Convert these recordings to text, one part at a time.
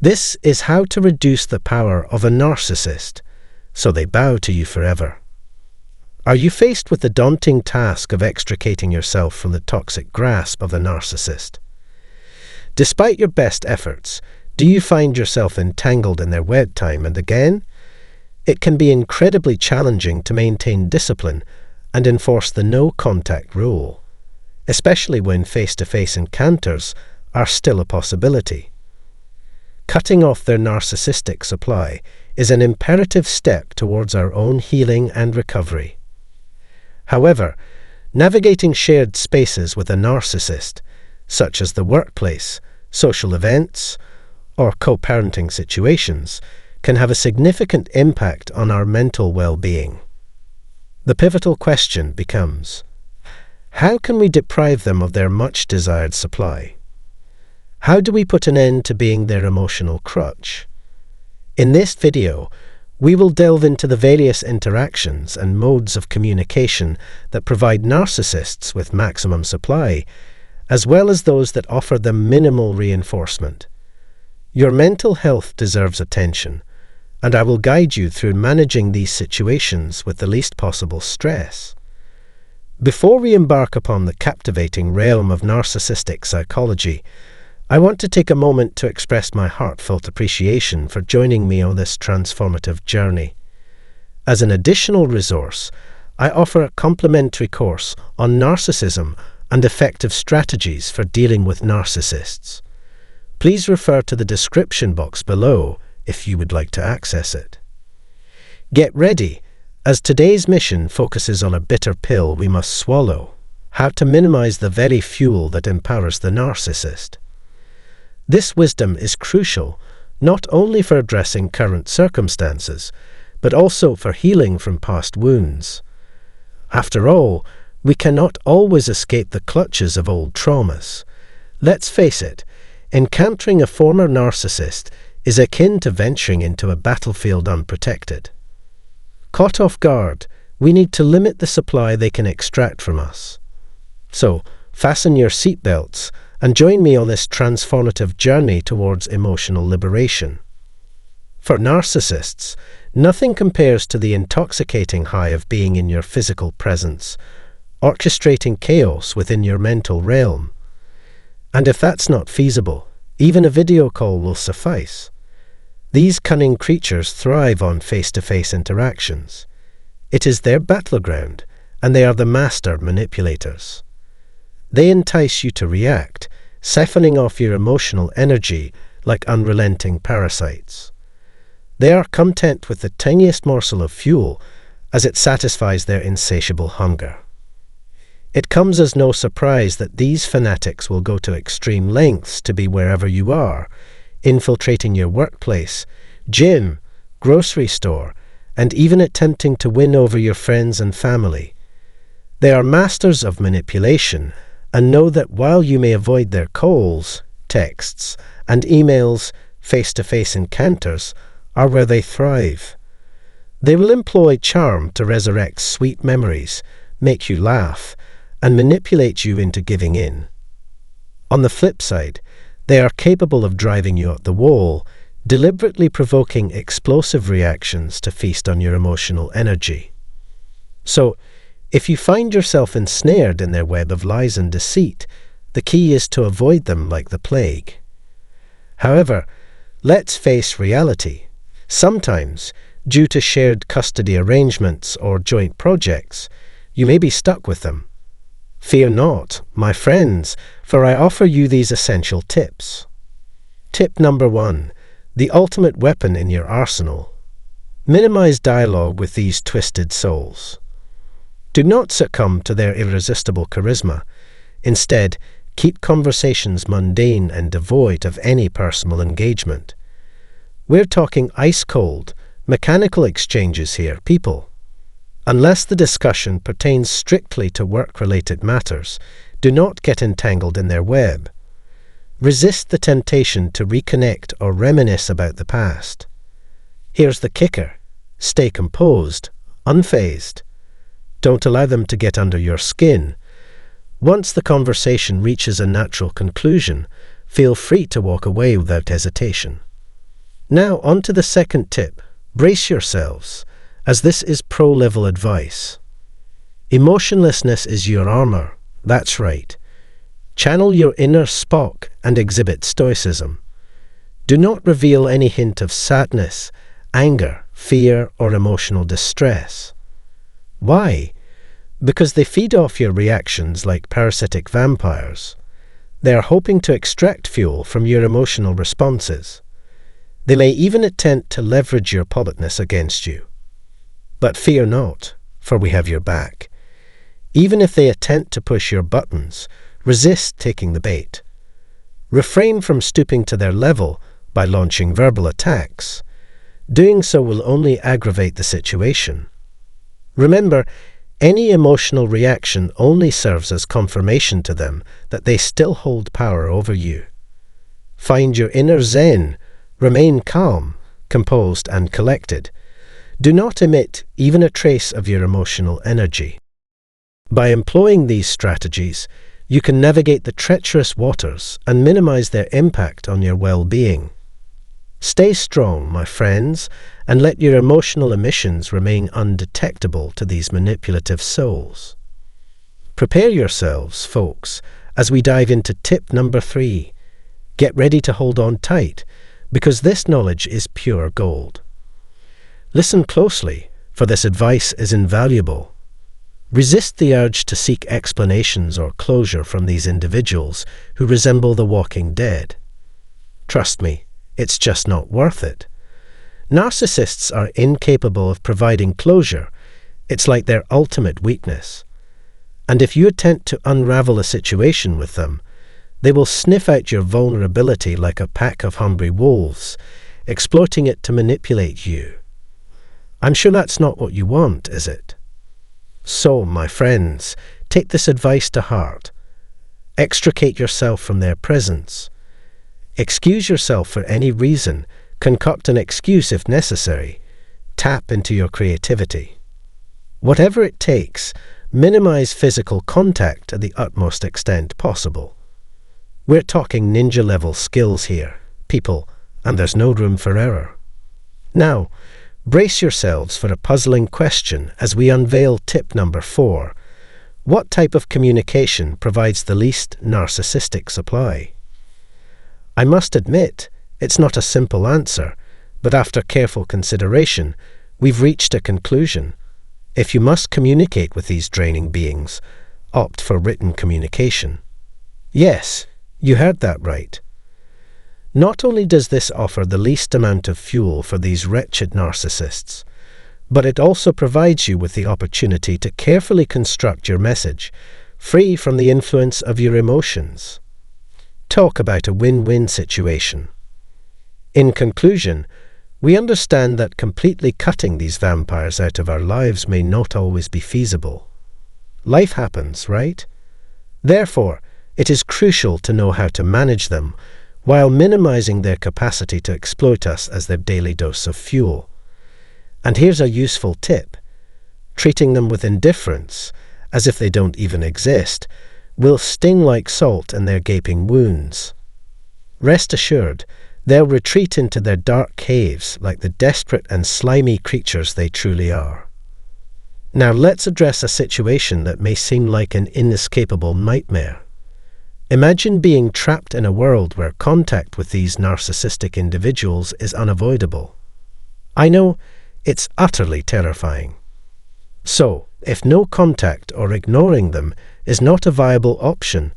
This is how to reduce the power of a narcissist, so they bow to you forever. Are you faced with the daunting task of extricating yourself from the toxic grasp of the narcissist? Despite your best efforts, do you find yourself entangled in their web time and again? It can be incredibly challenging to maintain discipline and enforce the no-contact rule, especially when face-to-face encounters are still a possibility. Cutting off their narcissistic supply is an imperative step towards our own healing and recovery. However, navigating shared spaces with a narcissist, such as the workplace, social events, or co-parenting situations, can have a significant impact on our mental well-being. The pivotal question becomes, how can we deprive them of their much-desired supply? How do we put an end to being their emotional crutch? In this video, we will delve into the various interactions and modes of communication that provide narcissists with maximum supply, as well as those that offer them minimal reinforcement. Your mental health deserves attention, and I will guide you through managing these situations with the least possible stress. Before we embark upon the captivating realm of narcissistic psychology, I want to take a moment to express my heartfelt appreciation for joining me on this transformative journey. As an additional resource, I offer a complimentary course on narcissism and effective strategies for dealing with narcissists. Please refer to the description box below if you would like to access it. Get ready, as today's mission focuses on a bitter pill we must swallow: how to minimize the very fuel that empowers the narcissist. This wisdom is crucial, not only for addressing current circumstances, but also for healing from past wounds. After all, we cannot always escape the clutches of old traumas. Let's face it, encountering a former narcissist is akin to venturing into a battlefield unprotected. Caught off guard, we need to limit the supply they can extract from us. So, fasten your seatbelts and join me on this transformative journey towards emotional liberation. For narcissists, nothing compares to the intoxicating high of being in your physical presence, orchestrating chaos within your mental realm. And if that's not feasible, even a video call will suffice. These cunning creatures thrive on face-to-face interactions. It is their battleground, and they are the master manipulators. They entice you to react, siphoning off your emotional energy like unrelenting parasites. They are content with the tiniest morsel of fuel, as it satisfies their insatiable hunger. It comes as no surprise that these fanatics will go to extreme lengths to be wherever you are, infiltrating your workplace, gym, grocery store, and even attempting to win over your friends and family. They are masters of manipulation, and know that while you may avoid their calls, texts, and emails, face-to-face encounters are where they thrive. They will employ charm to resurrect sweet memories, make you laugh, and manipulate you into giving in. On the flip side, they are capable of driving you up the wall, deliberately provoking explosive reactions to feast on your emotional energy. So, if you find yourself ensnared in their web of lies and deceit, the key is to avoid them like the plague. However, let's face reality. Sometimes, due to shared custody arrangements or joint projects, you may be stuck with them. Fear not, my friends, for I offer you these essential tips. Tip number 1. The ultimate weapon in your arsenal. Minimize dialogue with these twisted souls. Do not succumb to their irresistible charisma. Instead, keep conversations mundane and devoid of any personal engagement. We're talking ice-cold, mechanical exchanges here, people. Unless the discussion pertains strictly to work-related matters, do not get entangled in their web. Resist the temptation to reconnect or reminisce about the past. Here's the kicker. Stay composed, unfazed. Don't allow them to get under your skin. Once the conversation reaches a natural conclusion, feel free to walk away without hesitation. Now on to the second tip. Brace yourselves, as this is pro-level advice. Emotionlessness is your armor. That's right. Channel your inner Spock and exhibit stoicism. Do not reveal any hint of sadness, anger, fear, or emotional distress. Why? Because they feed off your reactions like parasitic vampires. They are hoping to extract fuel from your emotional responses. They may even attempt to leverage your politeness against you. But fear not, for we have your back. Even if they attempt to push your buttons, resist taking the bait. Refrain from stooping to their level by launching verbal attacks. Doing so will only aggravate the situation. Remember, any emotional reaction only serves as confirmation to them that they still hold power over you. Find your inner zen. Remain calm, composed, and collected. Do not emit even a trace of your emotional energy. By employing these strategies, you can navigate the treacherous waters and minimize their impact on your well-being. Stay strong, my friends, and let your emotional emissions remain undetectable to these manipulative souls. Prepare yourselves, folks, as we dive into tip number 3. Get ready to hold on tight, because this knowledge is pure gold. Listen closely, for this advice is invaluable. Resist the urge to seek explanations or closure from these individuals who resemble the walking dead. Trust me, it's just not worth it. Narcissists are incapable of providing closure. It's like their ultimate weakness. And if you attempt to unravel a situation with them, they will sniff out your vulnerability like a pack of hungry wolves, exploiting it to manipulate you. I'm sure that's not what you want, is it? So, my friends, take this advice to heart. Extricate yourself from their presence. Excuse yourself for any reason. Concoct an excuse if necessary. Tap into your creativity. Whatever it takes, minimize physical contact to the utmost extent possible. We're talking ninja-level skills here, people, and there's no room for error. Now, brace yourselves for a puzzling question as we unveil tip number 4. What type of communication provides the least narcissistic supply? I must admit, it's not a simple answer, but after careful consideration, we've reached a conclusion. If you must communicate with these draining beings, opt for written communication. Yes, you heard that right. Not only does this offer the least amount of fuel for these wretched narcissists, but it also provides you with the opportunity to carefully construct your message, free from the influence of your emotions. Talk about a win-win situation. In conclusion, we understand that completely cutting these vampires out of our lives may not always be feasible. Life happens, right? Therefore, it is crucial to know how to manage them while minimizing their capacity to exploit us as their daily dose of fuel. And here's a useful tip. Treating them with indifference, as if they don't even exist, will sting like salt in their gaping wounds. Rest assured, they'll retreat into their dark caves like the desperate and slimy creatures they truly are. Now let's address a situation that may seem like an inescapable nightmare. Imagine being trapped in a world where contact with these narcissistic individuals is unavoidable. I know, it's utterly terrifying. So, if no contact or ignoring them is not a viable option,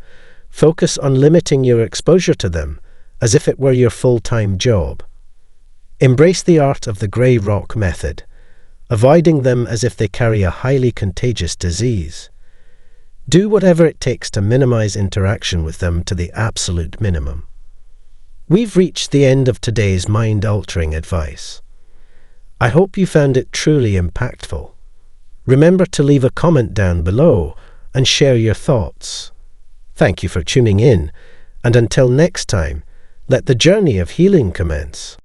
focus on limiting your exposure to them as if it were your full-time job. Embrace the art of the grey rock method, avoiding them as if they carry a highly contagious disease. Do whatever it takes to minimize interaction with them to the absolute minimum. We've reached the end of today's mind-altering advice. I hope you found it truly impactful. Remember to leave a comment down below and share your thoughts. Thank you for tuning in, and until next time, let the journey of healing commence.